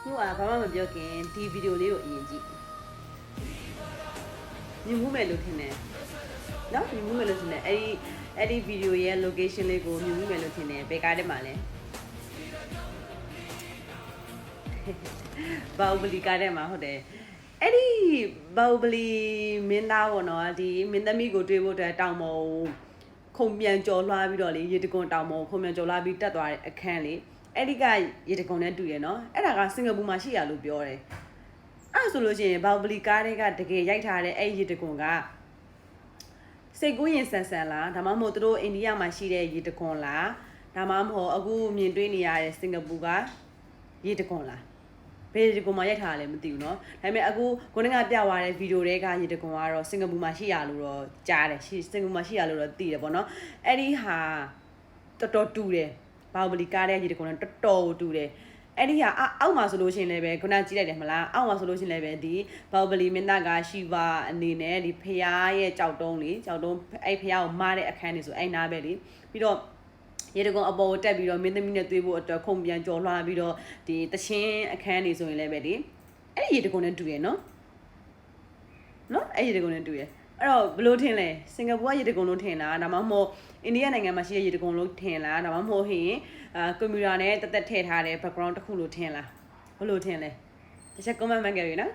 ခုကဘာမှမပြောခင်ဒီဗီဒီယိုလေးကိုအရင်ကြည့်မြင်မှုမယ်လို့ထင်တယ်နော်မြင်မှုမယ်လို့ထင်တယ်အဲ့ဒီဗီဒီယိုရဲ့ location လေးကိုမြင်မှုမယ်လို့ထင်တယ်ဘယ်ကားထဲမှာလဲဘာဝလီကားထဲမှာဟုတ်တယ်အဲ့ဒီဘာဝလီမင်းသားပေါ့နော်ဒီမင်းသမီးကိုတွေ့ဖို့အတွက်တောင်ပေါ်ခုံပြန်ကြော်လွှားပြီးတော့လေရေတကွန်တောင်ပေါ်ခုံပြန်ကြော်လွှားပြီးတက်သွားတဲ့အခန်းလေအဲ့ဒီကရေတကွန်နဲ့တူရယ်နော်အဲ့ဒါကစင်ကာပူမှာရှိရလို့ပြောတယ်အဲ့ဆိုလို့ရှိရင်ဘာဝလီကားတွေကတကယ်ရိုက်ထားတဲ့အဲ့ရေတကွန်ကစိတ်ကူးရင်ဆန်ဆန်လားဒါမှမဟုတ်သူတို့အိန္ဒိယမှာရှိတဲ့ရေတကွန်လားဒါမှမဟုတ်အခုမြင်တွေ့နေရတဲ့စင်ကာပူကရေတကွန်လားဘယ်ဒီကွန်မှာရိုက်ထားလဲမသိဘူးเนาะဒါပေမဲ့အခုခုနကပြသွားတဲ့ဗီဒီယိုတွေကရေတကွန်ကတော့စင်ကာပူမှာရှိရလို့တော့ကြားတယ်စင်ကာပူမှာရှိရလို့တော့သိတယ်ပေါ့เนาะအဲ့ဒီဟာတော်တော်တူတယ်ဘာဝလီကားတဲ့ရေတကွန်နဲ့တော်တော်တူတယ်အဲ့ဒီဟာအောက်မှာဆိုလို့ရှိရင်လည်းပဲခုနကြည့်လိုက်တယ်မလားအောက်မှာဆိုလို့ရှိရင်လည်းပဲဒီဘာဝလီမင်းသားကရှိပါအနေနဲ့ဒီဖျားရဲ့ကြောက်တုံးလေကြောက်တုံးအဲ့ဖျားကိုမားတဲ့အခန်းနေဆိုအဲ့နားပဲလေပြီးတော့ရေတကွန်အပေါ်တက်ပြီးတော့မင်းသမီးနဲ့တွေ့ဖို့အတွက်ခုံပြန်ကြော်လွှားပြီးတော့ဒီတချင်းအခန်းနေဆိုရင်လည်းပဲဒီအဲ့ဒီရေတကွန်နဲ့တူရယ်နော်အဲ့ရေတကွန်နဲ့တူရယ်အဲ့တော့ဘယ်လိုထင်လဲစင်ကာပူကရေတကွန်လို့ထင်လားဒါမှမဟုတ်အိန္ဒိယနိုင်ငံမှာရှိတဲ့ရေတကွန်လို့ထင်လားဒါမှမဟုတ်ဟင်ကွန်ပျူတာနဲ့တက်တက်ထည့်ထားတဲ့ background တစ်ခုလို့ထင်လားဘယ်လိုထင်လဲတစ်ချက် comment မှတ်ခဲ့ပြီနော်